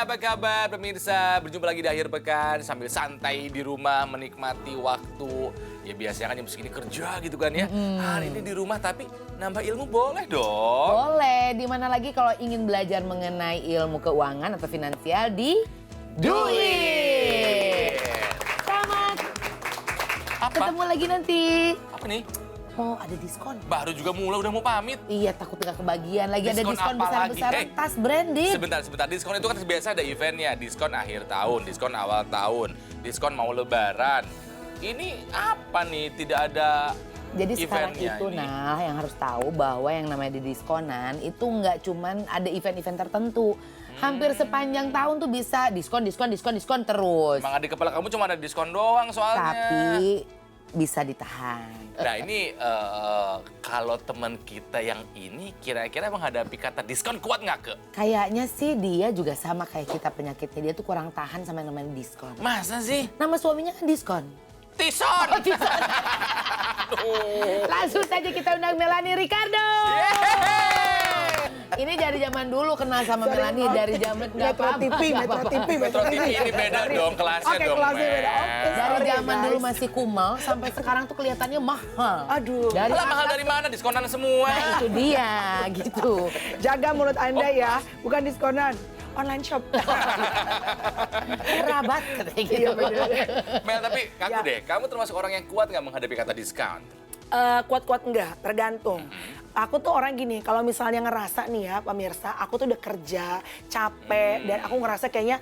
apa kabar pemirsa? Berjumpa lagi di akhir pekan sambil santai di rumah menikmati waktu. Ya biasanya kan jam segini kerja gitu kan ya. Hari ini di rumah tapi nambah ilmu boleh dong. Boleh, di mana lagi kalau ingin belajar mengenai ilmu keuangan atau finansial di Duit. Selamat Apa? ketemu lagi nanti. Apa nih? Oh, ada diskon. Baru juga mulai udah mau pamit. Iya, takut nggak kebagian. Lagi ada Diskon diskon apa besar-besaran lagi? tas branded. Sebentar. Diskon itu kan biasa ada eventnya. Diskon akhir tahun, diskon awal tahun, diskon mau lebaran. Ini apa nih? Tidak ada Jadi sekarang eventnya itu ini. nah yang harus tahu bahwa yang namanya di diskonan itu nggak cuman ada event-event tertentu. Hampir sepanjang tahun tuh bisa diskon terus. Emang di kepala kamu cuma ada diskon doang soalnya. Tapi bisa ditahan. Nah ini kalau teman kita yang ini kira-kira menghadapi kata diskon kuat nggak ke? Kayaknya sih dia juga sama kayak kita penyakitnya. Dia tuh kurang tahan sama yang namanya diskon. Masa sih? Nama suaminya kan diskon. Tison! Langsung saja kita undang Melanie Ricardo. Ini dari zaman dulu kenal sama Melanie, dari zaman nggak apa-apa. Metro TV ini beda dong kelasnya Oke, dong. kelasnya beda. Mel. Oke. Dari Sorry, zaman guys. dulu masih kumal sampai sekarang tuh kelihatannya mahal. Aduh. Dari Alah, mahal dari mana? Diskonan semua. Nah, itu dia gitu. Jaga mulut Anda ya, bukan diskonan. Online shop. Rabat katanya gitu. Iya, bener. Mel, tapi ngaku Ya. deh, kamu termasuk orang yang kuat nggak menghadapi kata diskon? Kuat-kuat enggak, tergantung. Aku tuh orang gini, kalau misalnya ngerasa nih ya pemirsa, aku tuh udah kerja, capek, dan aku ngerasa kayaknya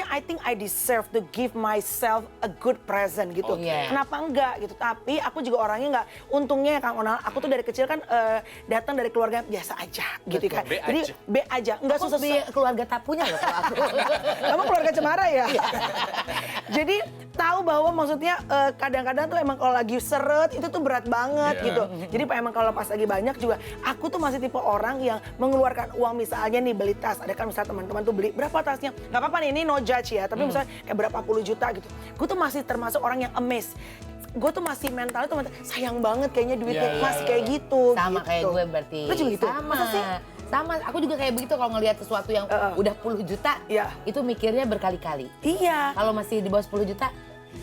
I think I deserve to give myself a good present gitu. Oke. Iya. Kenapa enggak gitu? Tapi aku juga orangnya enggak, untungnya ya Kang Onal, aku tuh dari kecil kan datang dari keluarga biasa aja gitu Betul. kan. B Jadi aja. B aja, enggak Aku susah. keluarga tapunya loh kalau aku. Kamu keluarga cemara ya? Jadi tahu bahwa maksudnya kadang-kadang tuh emang kalau lagi seret itu tuh berat banget Iya. gitu. Jadi emang kalau pas lagi banyak juga aku tuh masih tipe orang yang mengeluarkan uang misalnya nih beli tas. Ada kan misalnya teman-teman tuh beli berapa tasnya? Nggak apa-apa nih, ini no judge ya. Tapi misalnya kayak berapa puluh juta gitu. Gue tuh masih termasuk orang yang amazed. Gue tuh masih mentalnya tuh sayang banget kayaknya duitnya Iya, masih iya, kayak iya. gitu. Sama gitu. kayak gue berarti. Lu juga gitu? Sama. Masa sih? Sama, aku juga kayak begitu kalau ngelihat sesuatu yang udah puluh juta, Iya. itu mikirnya berkali-kali. Iya. Kalau masih di bawah 10 juta,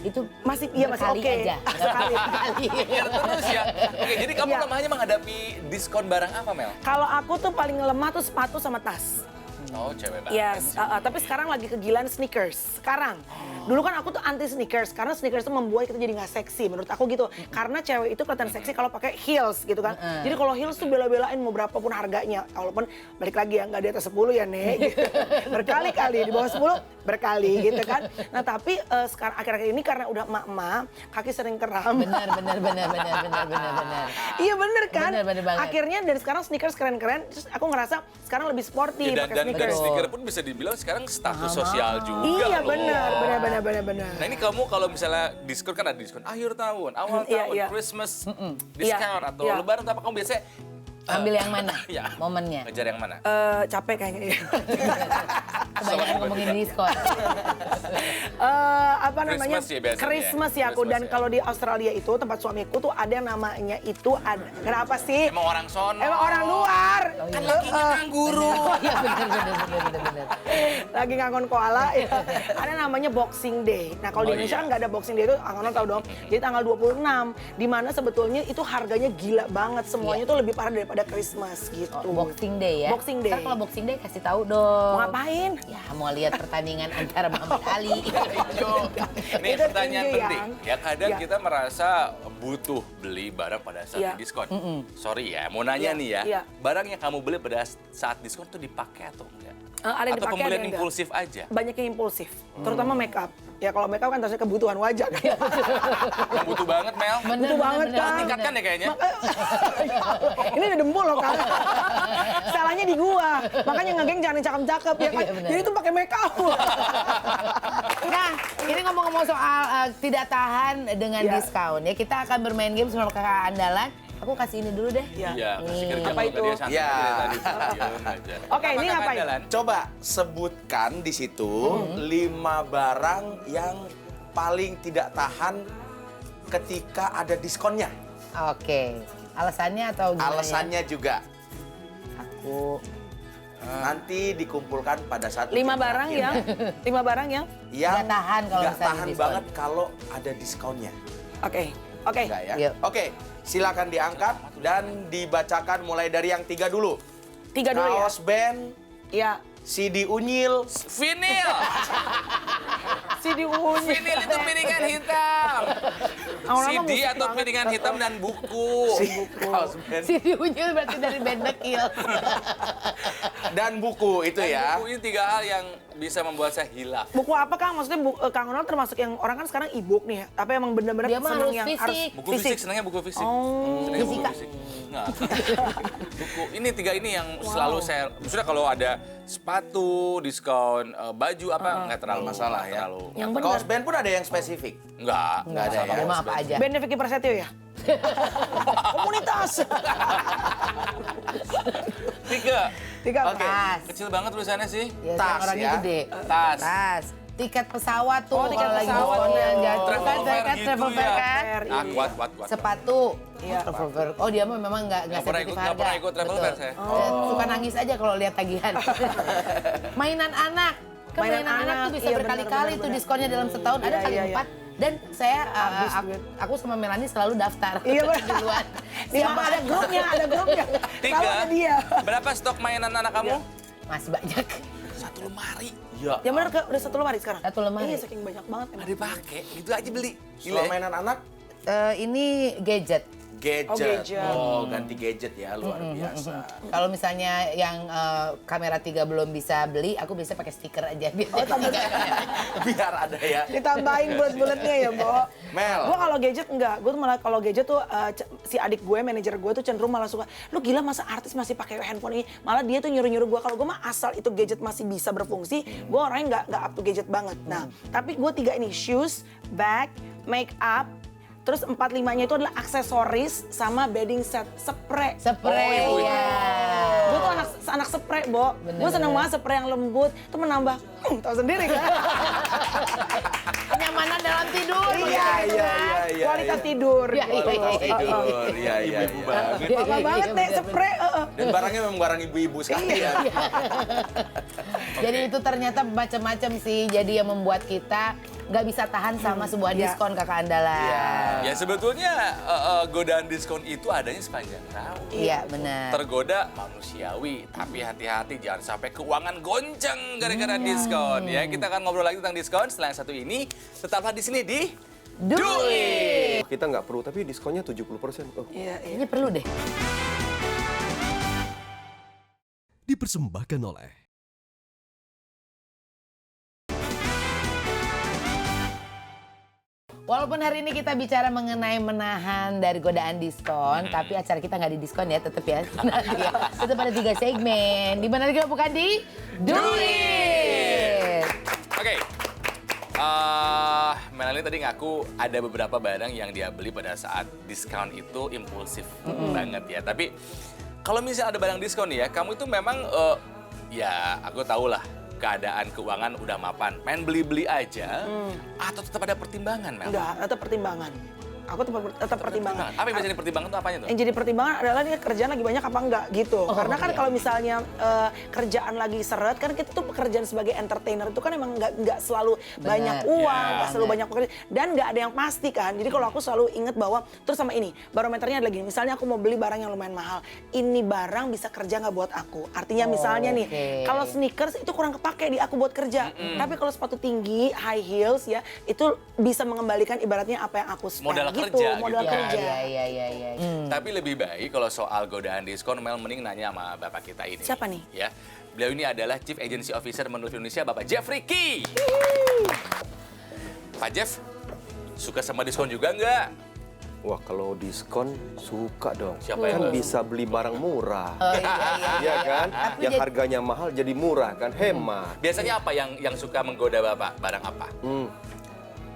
itu Masih- iya, masih berkali oke. aja. Sekali. Berkali. Biar terus ya. Oke, jadi kamu Iya. lemahnya menghadapi diskon barang apa, Mel? Kalau aku tuh paling lemah tuh sepatu sama tas. Oh, cewek banget. Yes, tapi sekarang lagi kegilaan sneakers. Sekarang. Dulu kan aku tuh anti sneakers karena sneakers itu membuat kita jadi nggak seksi menurut aku gitu. Karena cewek itu kelihatan seksi kalau pakai heels gitu kan. Jadi kalau heels tuh bela-belain mau berapapun harganya. Walaupun balik lagi ya nggak di atas 10 ya Nek. Gitu. Berkali-kali di bawah 10 berkali gitu kan. Nah tapi sekarang akhir-akhir ini karena udah emak-emak kaki sering kram. Benar. Iya bener kan? Bener banget. Akhirnya dari sekarang sneakers keren-keren. Terus aku ngerasa sekarang lebih sporty Ya, pakai dan sneakers. sneaker pun bisa dibilang sekarang status sosial juga Iya loh. benar. Nah ini kamu kalau misalnya diskon kan ada diskon akhir tahun, awal Iya, tahun, iya. Christmas, Iya, diskon atau iya. lebaran apa kamu biasanya Ambil yang mana? ya, Momennya. ngejar yang mana? Capek kayaknya ya. Kebanyakan ngomongin diskon. Apa namanya? Christmas ya biasanya. Christmas ya aku. Christmas Dan ya. kalau di Australia itu tempat suamiku tuh ada yang namanya itu ada. Kenapa sih? Emang orang sono. Emang orang luar. Kan lagi nganguru. Iya benar. Lagi ngangkon koala ya. Ada namanya Boxing Day. Nah kalau Oh, di Indonesia iya. kan nggak ada Boxing Day itu, Angkono tahu dong. Jadi tanggal 26, di mana sebetulnya itu harganya gila banget. Semuanya tuh lebih parah daripada Christmas gitu. Boxing Day ya. Boxing Day. Ntar kalau Boxing Day kasih tahu dong. Mau ngapain? Ya mau lihat pertandingan antara Muhammad Ali. Yo, ini Itu pertanyaan tinggi, penting. Yang. Ya kadang Ya. kita merasa butuh beli barang pada saat Iya. diskon. Sorry ya, mau nanya Iya, nih ya. iya. Barang yang kamu beli pada saat diskon tuh dipakai atau enggak? Ada yang Atau dipakai, ada pembelian yang enggak. impulsif aja? Banyak yang impulsif, terutama make up. Ya kalau make up kan harusnya kebutuhan wajah kan. Yang butuh banget, Mel. Butuh banget, Kang. Tingkatkan ya kayaknya. Ini udah dempul loh Kang. Salahnya di gua. Makanya ngegeng jangan yang cakep-cakep ya kan. Iya, benar. Jadi tuh pakai make up. Nah, ini ngomong-ngomong soal tidak tahan dengan Ya. diskon ya. Kita akan bermain game sama kakak andalan. Aku kasih ini dulu deh. Iya. Iya, kasih Nih. kerja Apa kalau itu? dia santai Ya. dari tadi. Diem aja. Oke, ini Apakah ngapain? andalan? Coba sebutkan di situ 5 barang yang paling tidak tahan ketika ada diskonnya. Oke. Alasannya atau gimana? Alasannya juga. Aku nanti dikumpulkan pada saat 5 barang yang Nggak tahan kalau nggak misalnya tahan diskon. banget kalau ada diskonnya. Oke. Enggak ya? Yuk. Oke, silakan diangkat dan dibacakan mulai dari yang 3 dulu. 3 dulu ya. Kaos band, Iya. CD unyil, Vinil. CD unyil. Vinil itu piringan hitam. Lama-lama CD musik atau banget. piringan hitam dan buku. kaos band Si diunyil berarti dari band Dekil. dan buku itu ya. Buku ini 3 hal yang bisa membuat saya hilaf. Buku apa Kang? Maksudnya Kang Ronald termasuk yang orang kan sekarang e-book nih ya. Tapi emang bener-bener Dia mah seneng harus yang fisik. Buku fisik, senangnya buku fisik. Oh. Senangnya buku Fisika. fisik. Nggak. Buku ini 3 ini yang selalu saya, maksudnya kalau ada sepatu, diskon, baju apa, nggak terlalu Masalah ya. terlalu. Yang bener. Kaos band pun ada yang spesifik. Nggak Nggak ada ya. Emang apa aja. Bandnya Vicky Prasetyo ya? Komunitas. 3. Oke. Tas. Kecil banget tulisannya sih. Ya, Tas sekarang orangnya ya. gede. Tas. Tas. Tiket pesawat tuh Oh, tiket kalau lagi pesawat. diskonnya jatuh Travel kan, fair kan gitu travel fair ya. kan. Ah, kuat. Sepatu. Iya. Travel fair. Oh dia mah memang nggak Nggak pernah sensitif ikut- harga. nggak pernah ikut travel Betul. fair saya. Suka nangis aja kalau lihat tagihan. Mainan anak. Kan Mainan mainan anak tuh anak, bisa iya, berkali-kali benar, tuh benar. diskonnya dalam setahun. Ada Iya, kali iya, iya. 4. Dan saya, Habis duit. aku sama Melanie selalu daftar Iya, benar. duluan. Siapa ada grupnya, ada grupnya. 3. Selalu ada dia. Berapa stok mainan anak kamu? Masih banyak. 1 lemari. Ya. Yang bener ke udah 1 lemari sekarang? 1 lemari. Iya, saking banyak banget emang. Nggak dipakai, gitu aja beli. Soal Gila. mainan anak, Ini gadget. gadget. Oh, gadget. Oh, ganti gadget ya, luar biasa. Kalau misalnya yang kamera 3 belum bisa beli, aku bisa pakai stiker aja biar Oh, Biar ada ya. Ditambahin bulat-bulatnya ya, Bo. Mel. Gue kalau gadget enggak, gue tuh malah kalau gadget tuh si adik gue, manajer gue tuh cenderung malah suka, lu gila masa artis masih pakai handphone ini? Malah dia tuh nyuruh-nyuruh gue, kalau gue mah asal itu gadget masih bisa berfungsi, gue orangnya nggak up to gadget banget. Nah, tapi gue 3 ini, shoes, bag, make up, terus 4-5-nya itu adalah aksesoris sama bedding set, spray. Spray, Oh, ya. Gue tuh anak spray, Bo. Gue seneng banget spray yang lembut, itu menambah, tahu sendiri kan? Kenyamanan dalam tidur. Iya, iya. Kualitas tidur. Iya, iya, gitu. iya, iya. Tidur, iya, iya. Ibu-ibu iya. banget. Lama banget deh spray. Dan barangnya memang barang ibu-ibu sekali ya. Jadi itu ternyata macam-macam sih. Jadi yang membuat kita nggak bisa tahan sama sebuah Iya. diskon kakak andalan. Ya sebetulnya godaan diskon itu adanya sepanjang tahun. Iya benar. Tergoda manusiawi, tapi hati-hati jangan sampai keuangan goncang gara-gara diskon. Ya, kita akan ngobrol lagi tentang diskon setelah yang satu ini. Tetaplah di sini di Duit. Kita nggak perlu, tapi diskonnya 70%. Oh. Iya, iya. Ini perlu deh. Dipersembahkan oleh Walaupun hari ini kita bicara mengenai menahan dari godaan diskon, tapi acara kita nggak di diskon ya, tetap ya. Tetap ada 3 segmen. Di mana lagi bukan di Duit. Oke. Melanie tadi ngaku ada beberapa barang yang dia beli pada saat diskon itu impulsif banget ya. Tapi kalau misalnya ada barang diskon nih ya, kamu itu memang ya aku tahu lah keadaan keuangan udah mapan. Main beli-beli aja atau tetap ada pertimbangan, Mel? Enggak, tetap pertimbangan. Aku tetap pertimbangan. Apa yang biasanya pertimbangan tuh apanya tuh? Yang jadi pertimbangan adalah nih kerjaan lagi banyak apa enggak gitu. Karena kan iya. kalau misalnya kerjaan lagi seret, kan kita tuh pekerjaan sebagai entertainer itu kan emang enggak selalu banyak uang, Ya, nggak selalu benar. banyak pekerjaan. Dan nggak ada yang pasti kan. Jadi kalau aku selalu inget bahwa, terus sama ini, barometernya adalah gini, misalnya aku mau beli barang yang lumayan mahal. Ini barang bisa kerja nggak buat aku. Artinya misalnya nih, oke. kalau sneakers itu kurang kepake di aku buat kerja. Tapi kalau sepatu tinggi, high heels ya, itu bisa mengembalikan ibaratnya apa yang aku spend. Modal gitu, kerja modal gitu. kerja. Iya. Tapi lebih baik kalau soal godaan diskon, Mel mending nanya sama bapak kita ini. Siapa nih? Ya, beliau ini adalah Chief Agency Officer Menurut Indonesia, Bapak Jeffrey Key. Pak Jeff, suka sama diskon juga nggak? Wah, kalau diskon suka dong. Siapa yang kan nggak? bisa beli barang murah. Oh iya. Iya kan? Tapi Yang jadi- harganya mahal jadi murah kan, hemat. Biasanya apa yang suka menggoda bapak? Barang apa?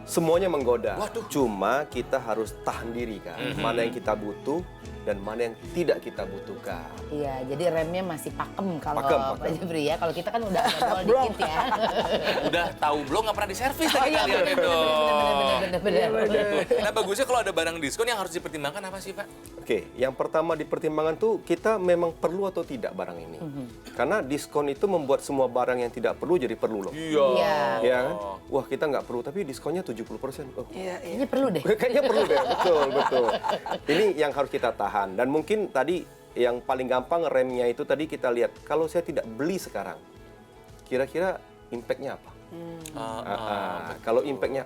Semuanya menggoda. Waduh. Cuma kita harus tahan diri kan. Mana yang kita butuh, dan mana yang tidak kita butuhkan. Iya, jadi remnya masih pakem kalau Pakem. Pak Jeffrey ya. Kalau kita kan udah agak dikit ya. Udah tahu belum nggak pernah diservis lagi iya, kalian itu. bener. Nah bagusnya kalau ada barang diskon yang harus dipertimbangkan apa sih Pak? Oke, yang pertama dipertimbangkan tuh kita memang perlu atau tidak barang ini. Karena diskon itu membuat semua barang yang tidak perlu jadi perlu loh. Iya. Ya kan? Wah, kita nggak perlu tapi diskonnya 70%. Oh, Iya, iya. Kayaknya perlu deh. kayaknya perlu deh, betul. Ini yang harus kita tahan. Dan mungkin tadi yang paling gampang remnya itu tadi kita lihat, kalau saya tidak beli sekarang, kira-kira impact-nya apa? Kalau impact-nya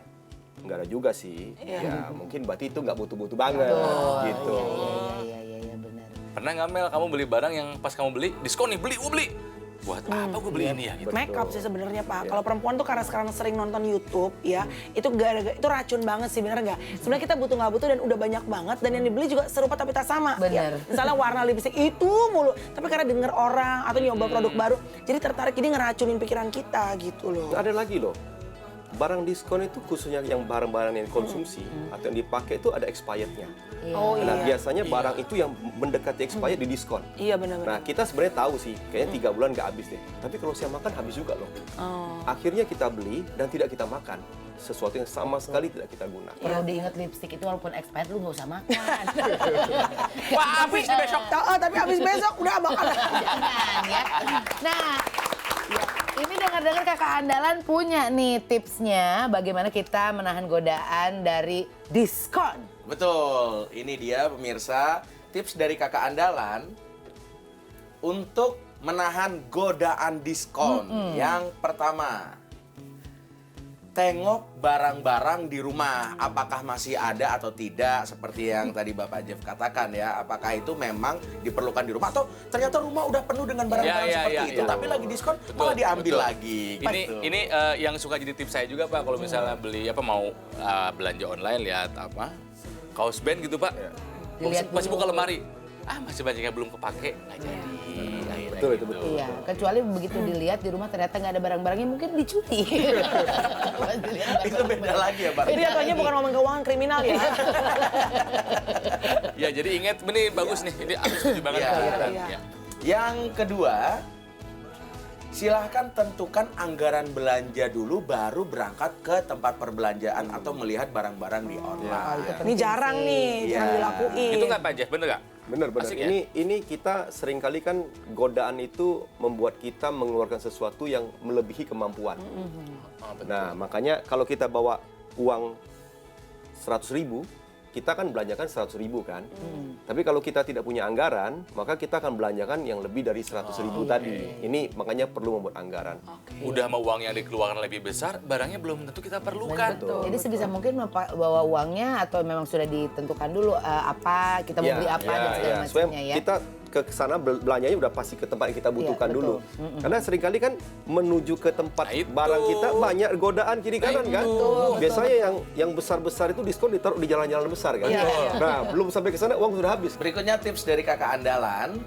nggak ada juga sih, ya mungkin berarti itu nggak butuh-butuh banget, gitu. Iya, benar. Pernah nggak Mel kamu beli barang yang pas kamu beli diskon nih, gue beli. Buat apa gue beli ini ya gitu? Make up sih sebenarnya Pak. Kalau perempuan tuh karena sekarang sering nonton YouTube ya, itu itu racun banget sih, bener nggak? Sebenarnya kita butuh nggak butuh dan udah banyak banget dan yang dibeli juga serupa tapi tak sama. Ya. Bener. Misalnya warna lipstick itu mulu, tapi karena denger orang atau nyoba produk baru, jadi tertarik jadi ngeracunin pikiran kita gitu loh. Ada lagi loh, barang diskon itu khususnya yang barang-barang yang dikonsumsi atau yang dipakai itu ada expirednya. Oh Nah, iya. biasanya barang itu yang mendekati expired di diskon. Iya benar-benar. Nah, kita sebenarnya tahu sih, kayaknya 3 bulan nggak habis deh. Tapi kalau saya makan habis juga loh. Akhirnya kita beli dan tidak kita makan. Sesuatu yang sama sekali tidak kita gunakan. Perlu diingat lipstick itu walaupun expired lu nggak usah makan. Wah, habis besok. Tapi habis besok udah makan. Jangan ya. Nah, ini dengar-dengar kakak andalan punya nih tipsnya bagaimana kita menahan godaan dari diskon. Betul, ini dia pemirsa tips dari kakak andalan untuk menahan godaan diskon. Yang pertama, tengok barang-barang di rumah, apakah masih ada atau tidak, seperti yang tadi Bapak Jeff katakan ya, apakah itu memang diperlukan di rumah atau ternyata rumah udah penuh dengan barang-barang seperti itu, tapi lagi diskon malah diambil lagi. Ini yang suka jadi tips saya juga Pak, kalau misalnya beli mau belanja online lihat kaos band gitu Pak. Dilihat Masih dulu. buka lemari. Masih banyak yang belum kepake, nggak jadi. Akhirnya Betul, gitu. betul. Iya, kecuali begitu dilihat di rumah ternyata nggak ada barang-barangnya mungkin dicuri. Itu beda lagi ya Pak. Ini jatuhnya bukan ngomong keuangan kriminal ya. Ya jadi ingat, ini bagus nih, ini aku setuju banget. Iya. Ya. Yang kedua, silahkan tentukan anggaran belanja dulu baru berangkat ke tempat perbelanjaan atau melihat barang-barang di online. Ini jarang nih, jarang Iya. dilakuin. Itu nggak Pak Jeff, bener nggak? Benar. Asik ya? Ini kita seringkali kan godaan itu membuat kita mengeluarkan sesuatu yang melebihi kemampuan. Nah, makanya kalau kita bawa uang 100.000, kita kan belanjakan 100.000 kan. Tapi kalau kita tidak punya anggaran, maka kita akan belanjakan yang lebih dari 100.000 tadi. Ini makanya perlu membuat anggaran. Udah mau uang yang dikeluarkan lebih besar, barangnya belum tentu kita perlukan. Jadi sebisa mungkin bawa uangnya atau memang sudah ditentukan dulu apa kita mau beli apa dan segala Supaya macamnya ya. kita ke sana belanjanya udah pasti ke tempat yang kita butuhkan betul. dulu. Karena seringkali kan menuju ke tempat Nah, itu. barang kita banyak godaan kiri kanan kan. Biasanya yang besar-besar itu diskon ditaruh di jalan-jalan besar kan. Nah, belum sampai ke sana uang sudah habis. Berikutnya tips dari kakak andalan,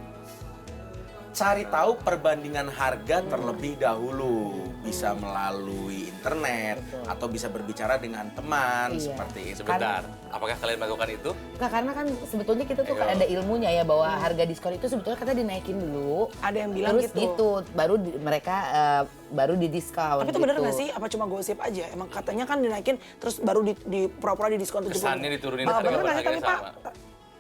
cari tahu perbandingan harga terlebih dahulu. Bisa melalui internet atau bisa berbicara dengan teman Iya. seperti itu. Sebentar, apakah kalian melakukan itu? Nggak, karena kan sebetulnya kita tuh kan ada ilmunya ya bahwa harga diskon itu sebetulnya kita dinaikin dulu. Ada yang bilang terus gitu. baru mereka baru didiskon. Tapi itu bener nggak sih? Apa cuma gosip aja? Emang katanya kan dinaikin terus baru di pura-pura di diskon 70. Kesannya diturunin Bener harga nggak sih harganya tapi Pak? sama.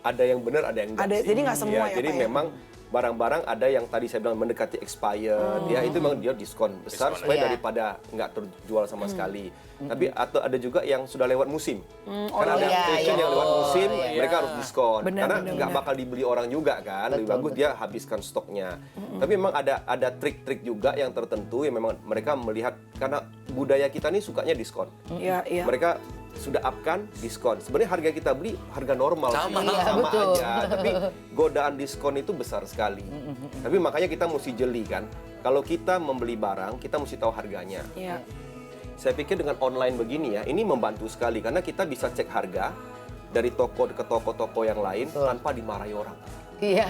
Ada yang benar, ada yang enggak. Ada, sih. jadi nggak semua ya, Jadi Pak, ya? memang barang-barang ada yang tadi saya bilang mendekati expired, ya itu memang dia diskon besar Diskon, supaya iya. daripada nggak terjual sama sekali. Tapi atau ada juga yang sudah lewat musim. Karena ada iya, fashion iya. yang lewat musim, Iya. mereka harus diskon. Benar, Karena benar, nggak benar. bakal dibeli orang juga kan. Lebih Betul, bagus dia habiskan stoknya. Tapi memang ada trik-trik juga yang tertentu yang memang mereka melihat karena budaya kita ini sukanya diskon. Iya, iya. Mereka sudah up-kan diskon. Sebenarnya harga kita beli harga normal sih, Sama. Iya, sama betul. aja. Tapi godaan diskon itu besar sekali. Tapi makanya kita mesti jeli kan. Kalau kita membeli barang, kita mesti tahu harganya. Iya. Saya pikir dengan online begini ya, ini membantu sekali karena kita bisa cek harga dari toko ke toko-toko yang lain tanpa dimarahi orang. Iya.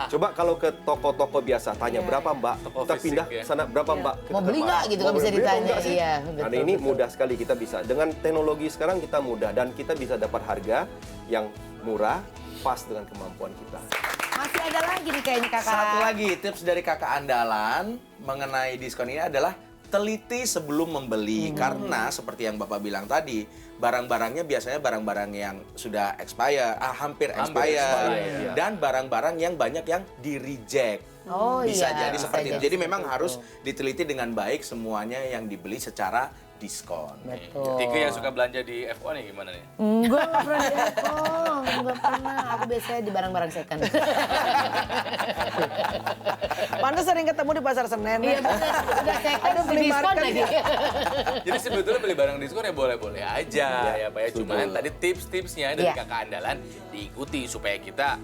Coba kalau ke toko-toko biasa tanya berapa Mbak, Toko kita fisik, pindah ya. sana berapa Mbak? Kita Mau beli ke- nggak gitu kan mau bisa beli atau ditanya. enggak sih? Iya, Nah, betul, ini betul. mudah sekali kita bisa. Dengan teknologi sekarang kita mudah dan kita bisa dapat harga yang murah pas dengan kemampuan kita. Masih ada lagi nih kayaknya kakak. Satu lagi tips dari kakak andalan mengenai diskon ini adalah teliti sebelum membeli. Karena seperti yang Bapak bilang tadi, barang-barangnya biasanya barang-barang yang sudah hampir expired. expired, Dan barang-barang yang banyak yang di-reject. Oh, Bisa iya, jadi bisa seperti itu. jadi Jadi memang seperti harus itu. diteliti dengan baik semuanya yang dibeli secara diskon. Betul. Tike yang suka belanja di FO nih gimana nih? Enggak pernah di Apple, enggak pernah. Aku biasanya di barang-barang second. Pantes sering ketemu di pasar Senen. Iya benar, udah second Ada beli diskon market lagi. ya. Jadi sebetulnya beli barang diskon ya boleh-boleh aja ya Pak ya. Cuman tadi tips-tipsnya dari Iya. kakak andalan diikuti supaya kita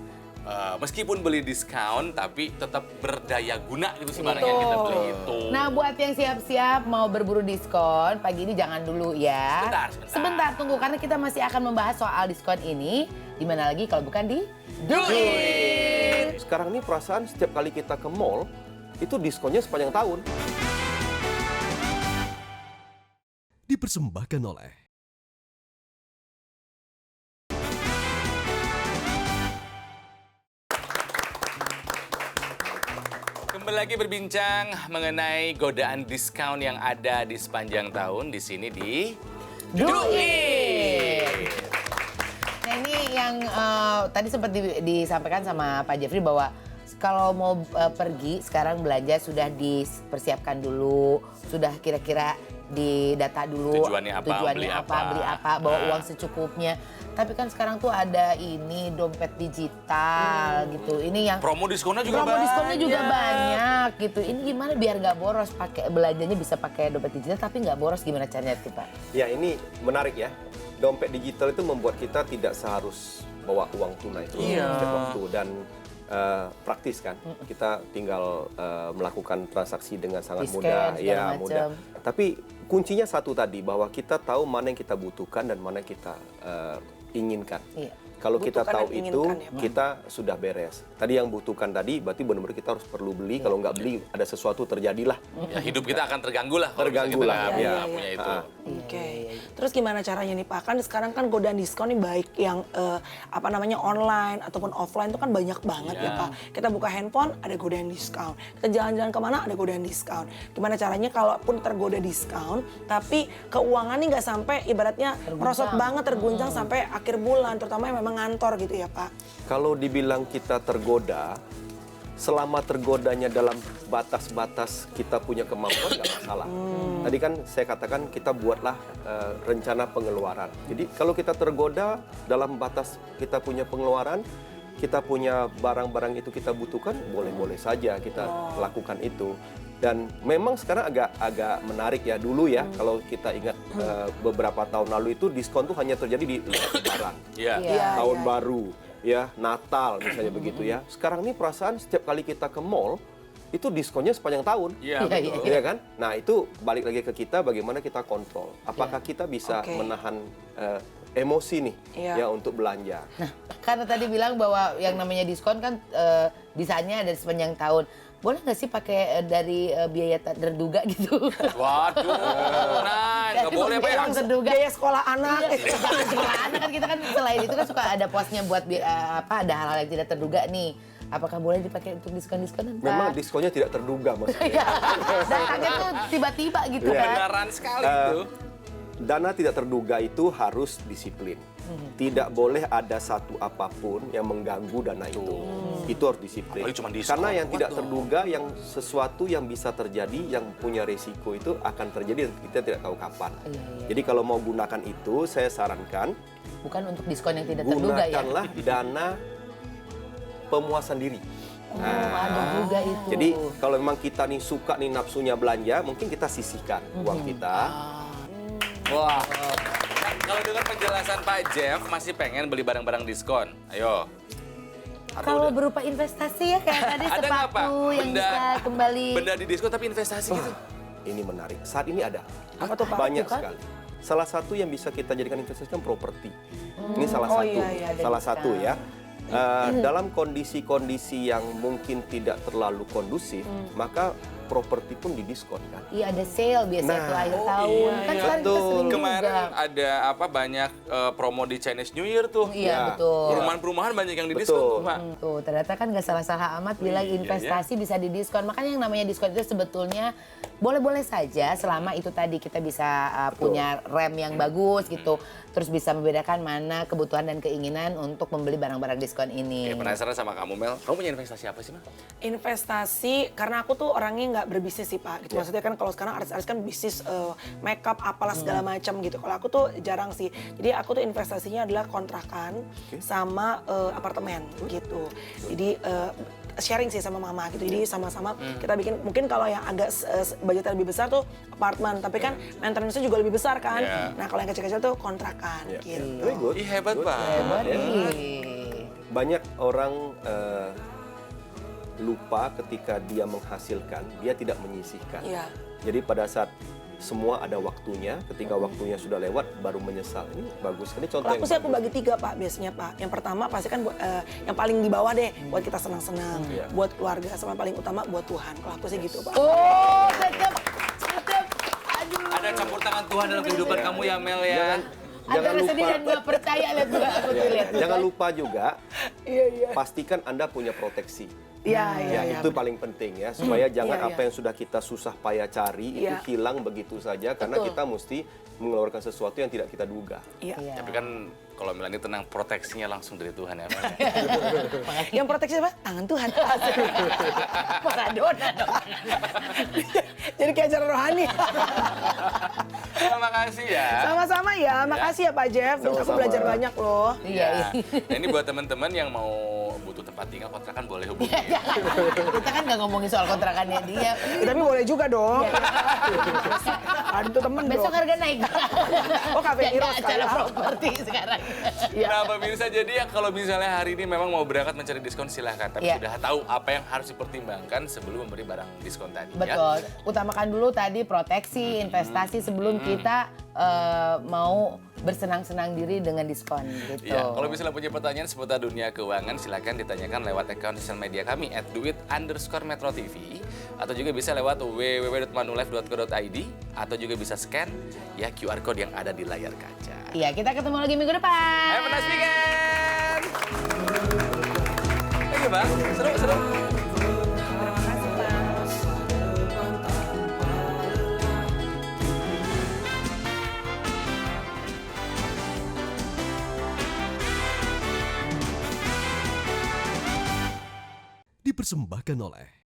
meskipun beli diskon tapi tetap berdaya guna gitu sih barang yang kita beli itu. Nah, buat yang siap-siap mau berburu diskon, pagi ini jangan dulu ya. Sebentar. Tunggu karena kita masih akan membahas soal diskon ini. Di mana lagi kalau bukan di Duit. Sekarang ini perasaan setiap kali kita ke mall, itu diskonnya sepanjang tahun. Dipersembahkan oleh Kembali lagi berbincang mengenai godaan diskon yang ada di sepanjang tahun di sini di Duit. Nah ini yang tadi sempat disampaikan sama Pak Jeffrey bahwa kalau mau pergi sekarang belanja sudah dipersiapkan dulu, sudah kira-kira didata dulu Tujuannya apa, beli apa. bawa uang secukupnya. Tapi kan sekarang tuh ada ini dompet digital gitu. Ini yang promo diskonnya juga promo banyak. diskonnya juga banyak gitu. Ini gimana biar nggak boros pakai belanjanya bisa pakai dompet digital tapi nggak boros gimana caranya tuh Pak? Ya ini menarik ya. Dompet digital itu membuat kita tidak seharus bawa uang tunai setiap waktu dan praktis kan. Kita tinggal melakukan transaksi dengan sangat Di-scan, mudah. segala Ya macam. mudah. Tapi kuncinya satu tadi bahwa kita tahu mana yang kita butuhkan dan mana yang kita inginkan. Iya. Kalau kita Butuhkan tahu dan itu, inginkan ya, Pak. kita sudah beres. Tadi yang butuhkan tadi, berarti benar-benar kita harus perlu beli. Kalau nggak beli, ada sesuatu terjadilah. Ya, hidup kita akan terganggu lah kalau Terganggu misalnya lah, kita ya. nggak punya itu. Oke. Terus gimana caranya nih Pak? Kan sekarang kan godaan diskon nih baik yang online ataupun offline itu kan banyak banget ya Pak. Kita buka handphone ada godaan diskon. Kita jalan-jalan kemana ada godaan diskon. Gimana caranya kalaupun tergoda diskon tapi keuangannya nggak sampai ibaratnya merosot banget terguncang sampai akhir bulan terutama yang memang ngantor gitu ya Pak. Kalau dibilang kita tergoda, selama tergodanya dalam batas-batas kita punya kemampuan nggak masalah. Tadi kan saya katakan kita buatlah rencana pengeluaran. Jadi kalau kita tergoda dalam batas kita punya pengeluaran, kita punya barang-barang itu kita butuhkan, boleh-boleh saja kita lakukan itu. Dan memang sekarang agak menarik ya dulu ya kalau kita ingat beberapa tahun lalu itu diskon tuh hanya terjadi di Lebaran, Iya. Iya. tahun baru, ya Natal misalnya begitu ya. Sekarang ini perasaan setiap kali kita ke mall itu diskonnya sepanjang tahun. Iya, betul. Iya kan? Nah itu balik lagi ke kita bagaimana kita kontrol. Apakah kita bisa Oke. menahan emosi nih Iya. ya untuk belanja. Nah, karena tadi bilang bahwa yang namanya diskon kan bisanya ada sepanjang tahun. Boleh nggak sih pakai dari biaya tak terduga gitu? Waduh, nah nggak boleh Pak ya. Uang terduga. Biaya sekolah anak. Jangan sekolah anak kan kita kan selain itu kan suka ada posnya buat ada hal-hal yang tidak terduga nih. Apakah boleh dipakai untuk diskon-diskonan, Pak? Memang diskonnya tidak terduga maksudnya. Iya. Datangnya tuh tiba-tiba gitu Iya. kan. Beneran sekali itu. Dana tidak terduga itu harus disiplin. Tidak boleh ada satu apapun yang mengganggu dana itu. Itu harus disiplin. Apalagi cuma diskon, Karena yang kuat tidak dong. terduga, yang sesuatu yang bisa terjadi, yang punya resiko itu akan terjadi dan kita tidak tahu kapan. Iya, iya. Jadi kalau mau gunakan itu, saya sarankan Bukan untuk diskon yang tidak terduga ya. gunakanlah dana pemuasan diri. Ada juga itu. Jadi kalau memang kita nih suka nih nafsunya belanja, mungkin kita sisihkan uang kita. Wah. Nah, kalau dengar penjelasan Pak Jeff masih pengen beli barang-barang diskon. Ayo. Atau kalau udah- berupa investasi ya kayak tadi Ada nggak, Pak? sepatu yang Benda- bisa kembali. Benda di diskon tapi investasi gitu. Ini menarik. Saat ini ada. Apa tuh, Pak? Banyak Apa tuh, Pak? sekali. Salah satu yang bisa kita jadikan investasi kan properti. Ini salah Oh, satu. iya, iya, ada Salah discount. satu ya. Dalam kondisi-kondisi yang mungkin tidak terlalu kondusif, maka properti pun didiskon kan. Iya ada sale biasanya tuh akhir tahun. iya, Kan iya. sekarang kita Betul. sering Kemarin juga. ada banyak promo di Chinese New Year tuh. Iya Ya. betul. Perumahan-perumahan banyak yang didiskon Betul. tuh, Mak. Tuh ternyata kan gak salah-salah amat bilang investasi bisa didiskon. Makanya yang namanya diskon itu sebetulnya boleh-boleh saja selama itu tadi kita bisa punya rem yang bagus gitu. Terus bisa membedakan mana kebutuhan dan keinginan untuk membeli barang-barang diskon ini. Penasaran sama kamu, Mel. Kamu punya investasi apa sih, Mel? Investasi, karena aku tuh orangnya nggak berbisnis sih Pak. Gitu. Maksudnya kan kalau sekarang artis-artis kan bisnis makeup apalah segala macam gitu. Kalau aku tuh jarang sih. Jadi aku tuh investasinya adalah kontrakan sama apartemen gitu. Jadi sharing sih sama mama gitu. Jadi sama-sama kita bikin, mungkin kalau yang agak budgetnya lebih besar tuh apartemen, tapi kan maintenance-nya juga lebih besar kan. Yeah. Nah kalau yang kecil-kecil tuh kontrakan gitu. Very good. Ih, hebat, Pak. Hebat Ya. nih. Banyak orang lupa ketika dia menghasilkan, dia tidak menyisihkan. Iya. Jadi pada saat semua ada waktunya, ketika waktunya sudah lewat baru menyesal. Ini bagus. Ini contoh Kalau yang aku sih aku bagus. bagi 3 Pak biasanya Pak. Yang pertama pasti kan yang paling di bawah deh buat kita senang-senang, buat keluarga, sama paling utama buat Tuhan. Kalau aku sih gitu Pak. Oh tetep. Aduh. Ada campur tangan Tuhan dalam kehidupan kamu ya, Mel ya. Antara sedih dan gak percaya lihat juga aku tuh lihat. Jangan lupa juga, Iya. pastikan Anda punya proteksi. Iya. Ya, itu paling penting ya, supaya jangan iya, apa yang sudah kita susah payah cari Iya. itu hilang begitu saja, karena Betul. kita mesti mengeluarkan sesuatu yang tidak kita duga. Iya. Iya. Tapi kan kalau Melani tenang, proteksinya langsung dari Tuhan ya, Mel. Yang proteksi apa? Tangan Tuhan. Maradona dong. Jadi kayak acara rohani. Terima kasih ya. Sama-sama ya. Makasih ya Pak Jeff. Aku Sama-sama. belajar banyak loh. Iya. Nah, ini buat teman-teman yang mau butuh tempat tinggal kontrakan boleh hubungi. Iya, kita kan nggak ngomongin soal kontrakannya dia. Ya, tapi boleh juga dong. Aduh temen Besok dong. harga naik. Oh, Cafe Jadi Heroes acara kali. properti sekarang. Nah, pemirsa, jadi ya kalau misalnya hari ini memang mau berangkat mencari diskon silahkan. Tapi Iya. sudah tahu apa yang harus dipertimbangkan sebelum memberi barang diskon tadi ya. Betul. Utamakan dulu tadi proteksi, investasi sebelum kita mau bersenang-senang diri dengan diskon gitu. Ya, kalau misalnya punya pertanyaan seputar dunia keuangan, silakan ditanyakan lewat akun sosial media kami @duit_metrotv atau juga bisa lewat www.manulife.co.id atau juga bisa scan ya QR code yang ada di layar kaca. Iya, kita ketemu lagi minggu depan. Have a nice weekend! Thank you, Bang. Seru. Dipersembahkan oleh